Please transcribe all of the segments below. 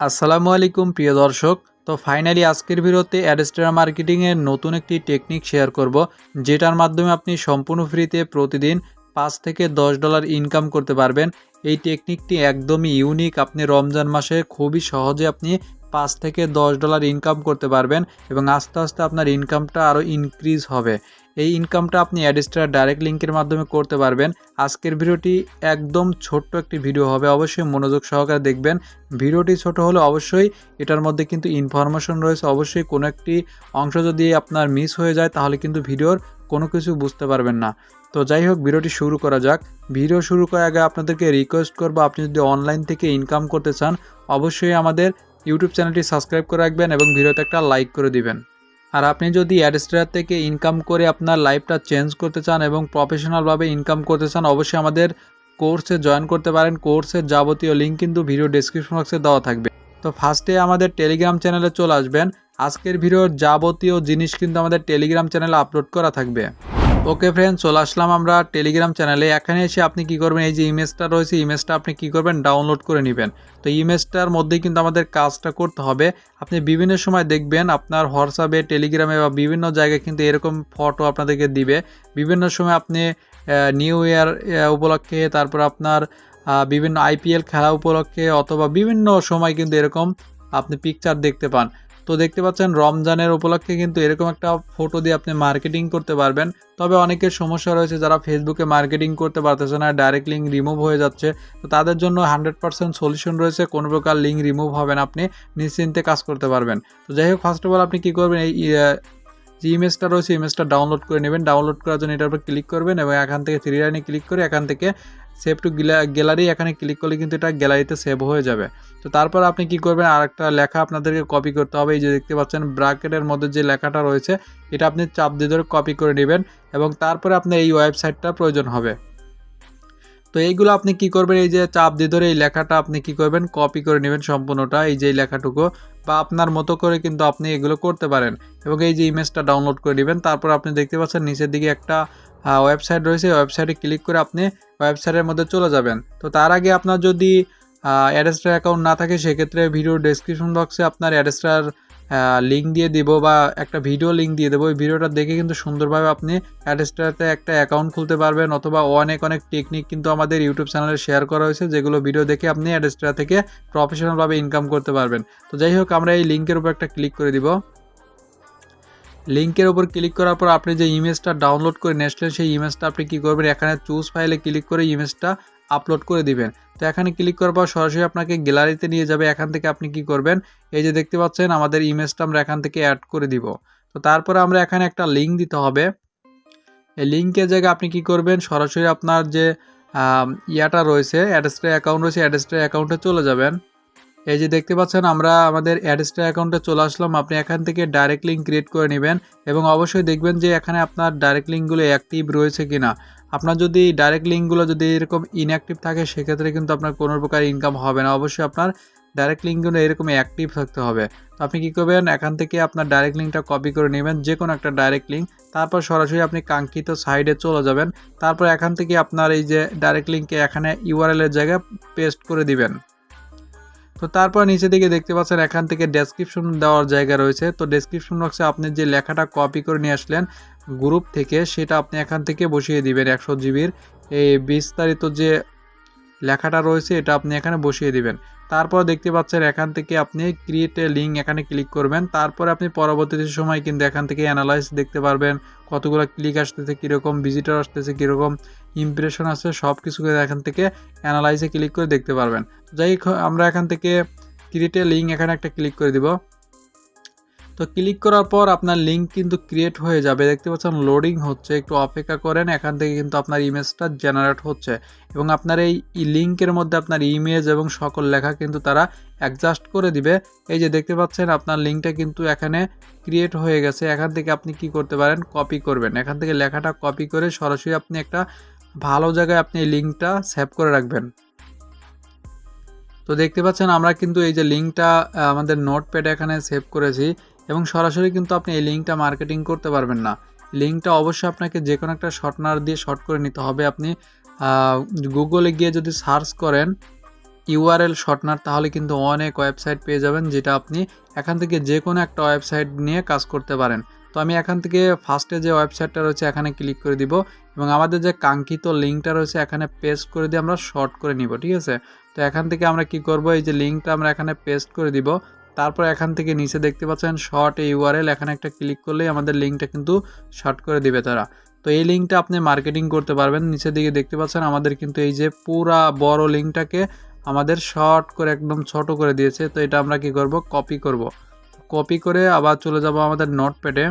আসসালামু আলাইকুম প্রিয় দর্শক। তো ফাইনালি আজকের ভিডিওতে অ্যাডস্টার মার্কেটিংয়ের নতুন একটি টেকনিক শেয়ার করব, যেটার মাধ্যমে আপনি সম্পূর্ণ ফ্রিতে প্রতিদিন $5 থেকে $10 ইনকাম করতে পারবেন। এই টেকনিকটি একদমই ইউনিক। আপনি রমজান মাসে খুবই সহজে আপনি $5 থেকে $10 ইনকাম করতে পারবেন এবং আস্তে আস্তে আপনার ইনকামটা আরও ইনক্রিজ হবে। এই ইনকামটা আপনি অ্যাডস্টার ডাইরেক্ট লিঙ্কের মাধ্যমে করতে পারবেন। আজকের ভিডিওটি একদম ছোট্ট একটি ভিডিও হবে, অবশ্যই মনোযোগ সহকারে দেখবেন। ভিডিওটি ছোট হলে অবশ্যই এটার মধ্যে কিন্তু ইনফরমেশন রয়েছে, অবশ্যই কোনো একটি অংশ যদি আপনার মিস হয়ে যায় তাহলে কিন্তু ভিডিওর কোনো কিছু বুঝতে পারবেন না। তো যাই হোক, ভিডিওটি শুরু করা যাক। ভিডিও শুরু করার আগে আপনাদেরকে রিকোয়েস্ট করবো, আপনি যদি অনলাইন থেকে ইনকাম করতে চান অবশ্যই আমাদের ইউটিউব চ্যানেলটি সাবস্ক্রাইব করে রাখবেন এবং ভিডিওতে একটা লাইক করে দিবেন। আর আপনি যদি অ্যাডস্টার থেকে ইনকাম করে আপনার লাইফটা চেঞ্জ করতে চান এবং প্রফেশনালভাবে ইনকাম করতে চান অবশ্যই আমাদের কোর্সে জয়েন করতে পারেন। কোর্সের যাবতীয় লিঙ্ক কিন্তু ভিডিও ডেসক্রিপশন বক্সে দেওয়া থাকবে। তো ফার্স্টে আমাদের টেলিগ্রাম চ্যানেলে চলে আসবেন। আজকের ভিডিওর যাবতীয় জিনিস কিন্তু আমাদের টেলিগ্রাম চ্যানেলে আপলোড করা থাকবে। ওকে ফ্রেন্ড, চলে আসলাম আমরা টেলিগ্রাম চ্যানেলে। এখানে এসে আপনি কি করবেন, এই যে ইমেজটা রয়েছে ইমেজটা আপনি কি করবেন, ডাউনলোড করে নেবেন। তো ইমেজটার মধ্যেই কিন্তু আমাদের কাজটা করতে হবে। আপনি বিভিন্ন সময় দেখবেন আপনার হোয়াটসঅ্যাপে, টেলিগ্রামে বা বিভিন্ন জায়গায় কিন্তু এরকম ফটো আপনাদেরকে দিবে। বিভিন্ন সময় আপনি নিউ ইয়ার উপলক্ষে, তারপর আপনার বিভিন্ন আইপিএল খেলা উপলক্ষে অথবা বিভিন্ন সময় কিন্তু এরকম আপনি পিকচার দেখতে পান। তো দেখতে পাচ্ছেন রমজানের উপলক্ষে কিন্তু এরকম একটা ফটো দিয়ে আপনি মার্কেটিং করতে পারবেন। তবে অনেকের সমস্যা রয়েছে যারা ফেসবুকে মার্কেটিং করতে পারতেছে না, ডাইরেক্ট লিঙ্ক রিমুভ হয়ে যাচ্ছে। তো তাদের জন্য 100% সলিউশন রয়েছে, কোনো প্রকার লিঙ্ক রিমুভ হবে না, আপনি নিশ্চিন্তে কাজ করতে পারবেন। তো যাই হোক, ফার্স্ট অফ অল আপনি কী করবেন, এই যে ইমেজটা রয়েছে ইমেজটা ডাউনলোড করে নেবেন। ডাউনলোড করার জন্য এটার উপর ক্লিক করবেন এবং এখান থেকে থ্রি লাইনে ক্লিক করে এখান থেকে সেভ টু গ্যালারি এখানে ক্লিক করলে কিন্তু এটা গ্যালারিতে সেভ হয়ে যাবে। তো তারপর আপনি কি করবেন, আর একটা লেখা আপনাদেরকে কপি করতে হবে। এই যে দেখতে পাচ্ছেন ব্র্যাকেটের মধ্যে যে লেখাটা রয়েছে এটা আপনি চাপ দিয়ে ধরে কপি করে নেবেন এবং তারপরে আপনার এই ওয়েবসাইটটা প্রয়োজন হবে। তো এইগুলো আপনি কি করবেন, এই যে চাপ দিয়ে ধরে এই লেখাটা আপনি কি করবেন, কপি করে নেবেন সম্পূর্ণটা, এই যে লেখাটুকু, বা আপনার মতো করে কিন্তু আপনি এগুলো করতে পারেন এবং এই যে ইমেজটা ডাউনলোড করে নেবেন। তারপর আপনি দেখতে পাচ্ছেন নিচের দিকে একটা ওয়েবসাইট রয়েছে, ওয়েবসাইটে ক্লিক করে আপনি ওয়েবসাইটের মধ্যে চলে যাবেন। তো তার আগে আপনার যদি অ্যাডস্টার অ্যাকাউন্ট না থাকে সেক্ষেত্রে ভিডিও ডেসক্রিপশন বক্সে আপনার অ্যাডস্টার লিঙ্ক দিয়ে দিব বা একটা ভিডিও লিঙ্ক দিয়ে দেবো। ওই ভিডিওটা দেখে কিন্তু সুন্দরভাবে আপনি অ্যাডস্টারতে একটা অ্যাকাউন্ট খুলতে পারবেন, অথবা অনেক টেকনিক কিন্তু আমাদের ইউটিউব চ্যানেলে শেয়ার করা হয়েছে, যেগুলো ভিডিও দেখে আপনি অ্যাডস্টার থেকে প্রফেশনালভাবে ইনকাম করতে পারবেন। তো যাই হোক, আমরা এই লিঙ্কের উপর একটা ক্লিক করে দিব। লিঙ্কের উপর ক্লিক করার পর আপনি যে ইমেজটা ডাউনলোড করে নিয়েছিলেন সেই ইমেজটা আপনি কী করবেন, এখানে চুজ ফাইলে ক্লিক করে ইমেজটা আপলোড করে দিবেন। তো এখানে ক্লিক করার পর সরাসরি আপনাকে গ্যালারিতে নিয়ে যাবে। এখান থেকে আপনি কি করবেন, এই যে দেখতে পাচ্ছেন আমাদের ইমেজটা আমরা এখান থেকে অ্যাড করে দিব। তো তারপরে আমরা এখানে একটা লিঙ্ক দিতে হবে। এই লিঙ্কের জায়গায় আপনি কি করবেন, সরাসরি আপনার যে ইয়াটা রয়েছে অ্যাডস্টার অ্যাকাউন্ট রয়েছে অ্যাডস্টার অ্যাকাউন্টে চলে যাবেন। এই যে দেখতে পাচ্ছেন আমরা আমাদের অ্যাডস্টার অ্যাকাউন্টে চলে আসলাম। আপনি এখান থেকে ডাইরেক্ট লিঙ্ক ক্রিয়েট করে নেবেন এবং অবশ্যই দেখবেন যে এখানে আপনার ডাইরেক্ট লিঙ্কগুলো অ্যাক্টিভ রয়েছে কিনা। আপনার যদি ডাইরেক্ট লিঙ্কগুলো যদি এরকম ইনঅ্যাক্টিভ থাকে সেক্ষেত্রে কিন্তু আপনার কোনো প্রকার ইনকাম হবে না। অবশ্যই আপনার ডাইরেক্ট লিঙ্কগুলো এরকম অ্যাক্টিভ থাকতে হবে। তো আপনি কী করবেন, এখান থেকে আপনার ডাইরেক্ট লিঙ্কটা কপি করে নেবেন, যে কোনো একটা ডাইরেক্ট লিঙ্ক। তারপর সরাসরি আপনি কাঙ্ক্ষিত সাইডে চলে যাবেন। তারপর এখান থেকে আপনার এই যে ডাইরেক্ট লিঙ্কে এখানে ইউআরএলের জায়গায় পেস্ট করে দিবেন। তো তারপর নিচে দিকে দেখতে পাচ্ছেন এখান থেকে ডেসক্রিপশন দেওয়ার জায়গা রয়েছে। তো ডেসক্রিপশন বক্সে আপনি যে লেখাটা কপি করে নিয়ে আসলেন গ্রুপ থেকে সেটা আপনি এখান থেকে বসিয়ে দিবেন। 100 জিবির এই বিস্তারিত যে লেখাটা রয়েছে এটা আপনি এখানে বসিয়ে দিবেন। তারপর দেখতে পাচ্ছেন এখান থেকে আপনি ক্রিয়েট এ লিঙ্ক এখানে ক্লিক করবেন। তারপরে আপনি পরবর্তী সময় কিন্তু এখান থেকে অ্যানালাইজ দেখতে পারবেন, কতগুলো ক্লিক আসতেছে, কীরকম ভিজিটর আসতেছে, কীরকম ইমপ্রেশন আসছে, সব কিছু এখান থেকে অ্যানালাইজে ক্লিক করে দেখতে পারবেন। যাই হোক, আমরা এখান থেকে ক্রিয়েট এ লিঙ্ক এখানে একটা ক্লিক করে দিব। তো ক্লিক করার পর আপনার লিঙ্ক কিন্তু ক্রিয়েট হয়ে যাবে। দেখতে পাচ্ছেন লোডিং হচ্ছে, একটু অপেক্ষা করেন। এখান থেকে কিন্তু আপনার ইমেজটা জেনারেট হচ্ছে এবং আপনার এই লিঙ্কের মধ্যে আপনার ইমেজ এবং সকল লেখা কিন্তু তারা অ্যাডজাস্ট করে দিবে। এই যে দেখতে পাচ্ছেন আপনার লিঙ্কটা কিন্তু এখানে ক্রিয়েট হয়ে গেছে। এখান থেকে আপনি কি করতে পারেন, কপি করবেন। এখান থেকে লেখাটা কপি করে সরাসরি আপনি একটা ভালো জায়গায় আপনি এই লিঙ্কটা সেভ করে রাখবেন। তো দেখতে পাচ্ছেন আমরা কিন্তু এই যে লিঙ্কটা আমাদের নোটপ্যাডে এখানে সেভ করেছি এবং সরাসরি কিন্তু আপনি এই লিঙ্কটা মার্কেটিং করতে পারবেন না। লিঙ্কটা অবশ্যই আপনাকে যে কোনো একটা শর্টনার দিয়ে শর্ট করে নিতে হবে। আপনি গুগলে গিয়ে যদি সার্চ করেন ইউআরএল শর্টনার, তাহলে কিন্তু অনেক ওয়েবসাইট পেয়ে যাবেন, যেটা আপনি এখান থেকে যে কোনো একটা ওয়েবসাইট নিয়ে কাজ করতে পারেন। তো আমি এখান থেকে ফার্স্টে যে ওয়েবসাইটটা রয়েছে এখানে ক্লিক করে দিব এবং আমাদের যে কাঙ্ক্ষিত লিঙ্কটা রয়েছে এখানে পেস্ট করে দিয়ে আমরা শর্ট করে নিব, ঠিক আছে। তো এখান থেকে আমরা কি করব, এই যে লিঙ্কটা আমরা এখানে পেস্ট করে দিব। তারপর এখান থেকে নিচে দেখতে পাচ্ছেন শর্ট ইউআরএল, এখানে একটা ক্লিক করলেই আমাদের লিঙ্কটা কিন্তু শর্ট করে দিবে তারা। তো এই লিঙ্কটা আপনি মার্কেটিং করতে পারবেন। নিচের দিকে দেখতে পাচ্ছেন আমাদের কিন্তু এই যে পুরা বড় লিঙ্কটাকে আমাদের শর্ট করে একদম ছোট করে দিয়েছে। তো এটা আমরা কি করব, কপি করব। কপি করে আবার চলে যাব আমাদের নোটপ্যাডে।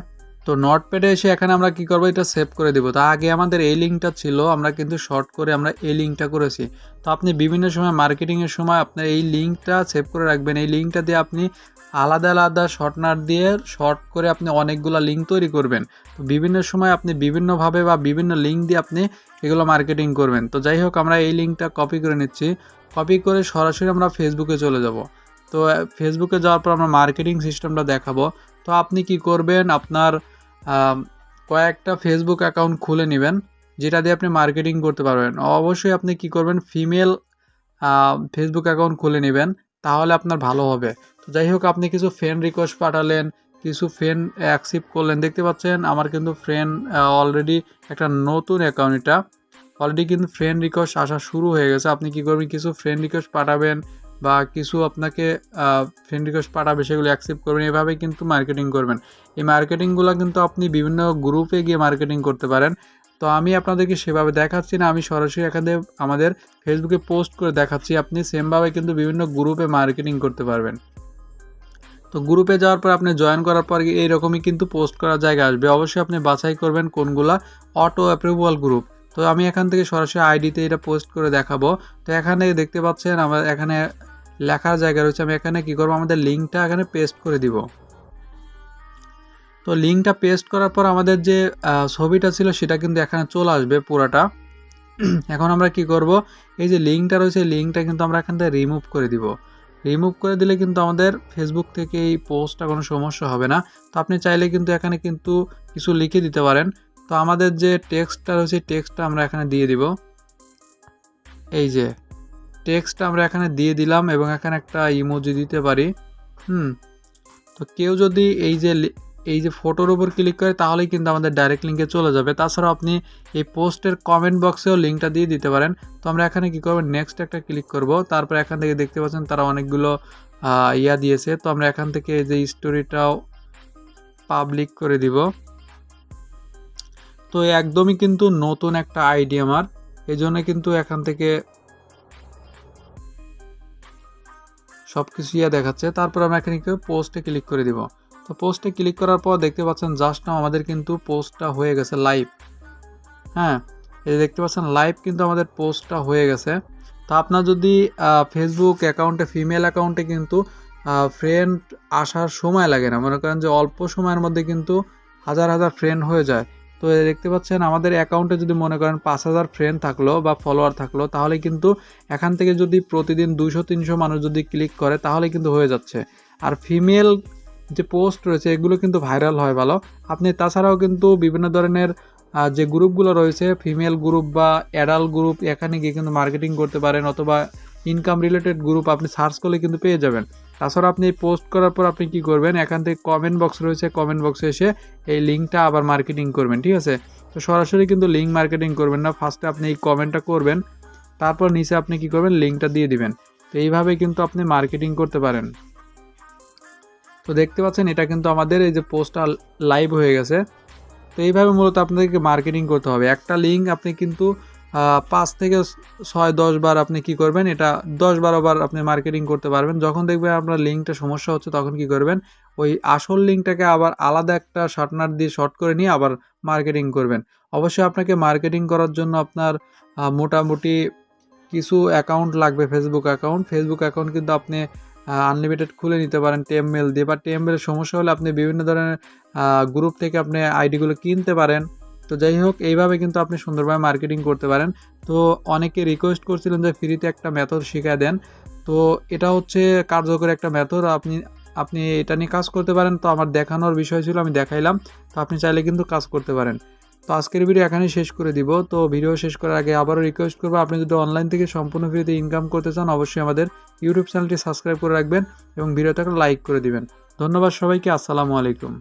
তো নোটপ্যাডে এসে এখানে আমরা কি করব, এটা সেভ করে দিব। তা আগে আমাদের এই লিঙ্কটা ছিল, আমরা কিন্তু শর্ট করে আমরা এই লিঙ্কটা করেছি। তো আপনি বিভিন্ন সময় মার্কেটিংয়ের সময় আপনার এই লিঙ্কটা সেভ করে রাখবেন। এই লিঙ্কটা দিয়ে আপনি আলাদা আলাদা শর্টনার দিয়ে শর্ট করে আপনি অনেকগুলো লিঙ্ক তৈরি করবেন। তো বিভিন্ন সময় আপনি বিভিন্নভাবে বা বিভিন্ন লিঙ্ক দিয়ে আপনি এগুলো মার্কেটিং করবেন। তো যাই হোক, আমরা এই লিঙ্কটা কপি করে নিচ্ছি। কপি করে সরাসরি আমরা ফেসবুকে চলে যাব। তো ফেসবুকে যাওয়ার পর আমরা মার্কেটিং সিস্টেমটা দেখাবো। তো আপনি কি করবেন, আপনার কয়েকটা ফেসবুক অ্যাকাউন্ট খুলে নেবেন, যেটা দিয়ে আপনি মার্কেটিং করতে পারবেন। অবশ্যই আপনি কি করবেন, ফিমেল ফেসবুক অ্যাকাউন্ট খুলে নেবেন, তাহলে আপনার ভালো হবে। তো যাই হোক, আপনি কিছু ফ্রেন্ড রিকোয়েস্ট পাঠালেন, কিছু ফ্রেন্ড অ্যাকসেপ্ট করলেন। দেখতে পাচ্ছেন আমার কিন্তু ফ্রেন্ড অলরেডি একটা নতুন অ্যাকাউন্ট, এটা অলরেডি কিন্তু ফ্রেন্ড রিকোয়েস্ট আসা শুরু হয়ে গেছে। আপনি কি করবেন, কিছু ফ্রেন্ড রিকোয়েস্ট পাঠাবেন বা কিছু আপনাকে ফ্রেন্ড রিকোয়েস্ট পাঠাবে, সেগুলো অ্যাকসেপ্ট করবেন। এভাবে কিন্তু মার্কেটিং করবেন। এই মার্কেটিংগুলো কিন্তু আপনি বিভিন্ন গ্রুপে গিয়ে মার্কেটিং করতে পারেন। তো আমি আপনাদেরকে সেভাবে দেখাচ্ছি না, আমি সরাসরি এখানে আমাদের ফেসবুকে পোস্ট করে দেখাচ্ছি। আপনি সেমভাবে কিন্তু বিভিন্ন গ্রুপে মার্কেটিং করতে পারবেন। তো গ্রুপে যাওয়ার পর আপনি জয়েন করার পর এইরকমই কিন্তু পোস্ট করার জায়গা আসবে। অবশ্যই আপনি বাছাই করবেন কোনগুলা অটো অ্যাপ্রুভাল গ্রুপ। তো আমি এখান থেকে সরাসরি আইডিতে এটা পোস্ট করে দেখাবো। তো এখানে দেখতে পাচ্ছেন আমার এখানে লেখার জায়গা রয়েছে। আমি এখানে কি করব, আমাদের লিঙ্কটা এখানে পেস্ট করে দিব। তো লিঙ্কটা পেস্ট করার পর আমাদের যে ছবিটা ছিল সেটা কিন্তু এখানে চলে আসবে পুরাটা। এখন আমরা কি করব, এই যে লিঙ্কটা রয়েছে লিঙ্কটা কিন্তু আমরা এখান থেকে রিমুভ করে দিব। রিমুভ করে দিলে কিন্তু আমাদের ফেসবুক থেকে এই পোস্টটা কোনো সমস্যা হবে না। তো আপনি চাইলে কিন্তু এখানে কিন্তু কিছু লিখে দিতে পারেন। তো আমাদের যে টেক্সটটা রয়েছে টেক্সটটা আমরা এখানে দিয়ে দিব। এই যে টেক্সটটা আমরা এখানে দিয়ে দিলাম এবং এখানে একটা ইমোজি দিতে পারি। তো কেউ যদি এই যে ফটোর উপর ক্লিক করে তাহলেই কিন্তু আমাদের ডাইরেক্ট লিঙ্কে চলে যাবে। তাছাড়াও আপনি এই পোস্টের কমেন্ট বক্সেও লিঙ্কটা দিয়ে দিতে পারেন। তো আমরা এখানে কি করব, নেক্সট একটা ক্লিক করব। তারপর এখান থেকে দেখতে পাচ্ছেন তারা অনেকগুলো দিয়েছে। তো আমরা এখান থেকে এই যে স্টোরিটাও পাবলিক করে দিব। তো একদমই কিন্তু নতুন একটা আইডি আমার, এই জন্য কিন্তু এখান থেকে সব কিছু দেখাচ্ছে। তারপর আমরা এখানে পোস্টে ক্লিক করে দিব। তো পোস্টে ক্লিক করার পর দেখতে পাচ্ছেন জাস্ট নাও আমাদের কিন্তু পোস্টটা হয়ে গেছে লাইভ। হ্যাঁ, এই দেখতে পাচ্ছেন লাইভ কিন্তু আমাদের পোস্টটা হয়ে গেছে। তো আপনার যদি ফেসবুক অ্যাকাউন্টে ফিমেল অ্যাকাউন্টে কিন্তু ফ্রেন্ড আসার সময় লাগে না, মনে করেন যে অল্প সময়ের মধ্যে কিন্তু হাজার হাজার ফ্রেন্ড হয়ে যায়। তো দেখতে পাচ্ছেন আমাদের অ্যাকাউন্টে যদি মনে করেন 5,000 ফ্রেন্ড থাকলো বা ফলোয়ার থাকলো, তাহলে কিন্তু এখান থেকে যদি প্রতিদিন 200-300 মানুষ যদি ক্লিক করে তাহলে কিন্তু হয়ে যাচ্ছে। আর ফিমেল যে পোস্ট রয়েছে এগুলো কিন্তু ভাইরাল হয় ভালো। আপনি তাছাড়াও কিন্তু বিভিন্ন ধরনের যে গ্রুপগুলো রয়েছে ফিমেল গ্রুপ বা অ্যাডাল্ট গ্রুপ, এখানে গিয়ে কিন্তু মার্কেটিং করতে পারেন, অথবা ইনকাম রিলেটেড গ্রুপ আপনি সার্চ করলে কিন্তু পেয়ে যাবেন। তাছাড়া আপনি পোস্ট করার পর আপনি কি করবেন, এখান থেকে কমেন্ট বক্স রয়েছে, কমেন্ট বক্সে এসে এই লিঙ্কটা আবার মার্কেটিং করবেন, ঠিক আছে। তো সরাসরি কিন্তু লিঙ্ক মার্কেটিং করবেন না, ফার্স্টে আপনি এই কমেন্টটা করবেন, তারপর নিচে আপনি কি করবেন, লিঙ্কটা দিয়ে দিবেন। তো এইভাবে কিন্তু আপনি মার্কেটিং করতে পারেন। তো দেখতে পাচ্ছেন এটা কিন্তু আমাদের এই যে পোস্টটা লাইভ হয়ে গেছে। তো এইভাবে মূলত আপনাদেরকে মার্কেটিং করতে হবে। একটা লিঙ্ক আপনি কিন্তু 5 থেকে 6-10 বার আপনি কি করবেন, এটা 10-12 বার আপনি মার্কেটিং করতে পারবেন। যখন দেখবেন আপনার লিঙ্কটা সমস্যা হচ্ছে তখন কি করবেন, ওই আসল লিঙ্কটাকে আবার আলাদা একটা শর্টনার দিয়ে শর্ট করে নিয়ে আবার মার্কেটিং করবেন। অবশ্যই আপনাকে মার্কেটিং করার জন্য আপনার মোটামুটি কিছু অ্যাকাউন্ট লাগবে। ফেসবুক অ্যাকাউন্ট কিন্তু আপনি আনলিমিটেড খুলে নিতে পারেন টেমমেল দিয়ে, বা টেমমেলের সমস্যা হলে আপনি বিভিন্ন ধরনের গ্রুপ থেকে আপনি আইডিগুলো কিনতে পারেন। তো যাই হোক, এইভাবে কিন্তু আপনি সুন্দরভাবে মার্কেটিং করতে পারেন। তো অনেকে রিকোয়েস্ট করছিলেন যে ফ্রিতে একটা মেথড শিখিয়ে দেন। তো এটা হচ্ছে কার্যকরী একটা মেথড, আপনি এটা নিয়ে কাজ করতে পারেন। তো আমার দেখানোর বিষয় ছিল, আমি দেখাইলাম। তো আপনি চাইলে কিন্তু কাজ করতে পারেন। তো আজকের ভিডিও এখানেই শেষ করে দিব। তো ভিডিও শেষ করার আগে আবারও রিকোয়েস্ট করবো, আপনি যদি অনলাইন থেকে সম্পূর্ণ ফ্রিতে ইনকাম করতে চান অবশ্যই আমাদের ইউটিউব চ্যানেলটি সাবস্ক্রাইব করে রাখবেন এবং ভিডিওটাকে লাইক করে দিবেন। ধন্যবাদ সবাইকে। আসসালামু আলাইকুম।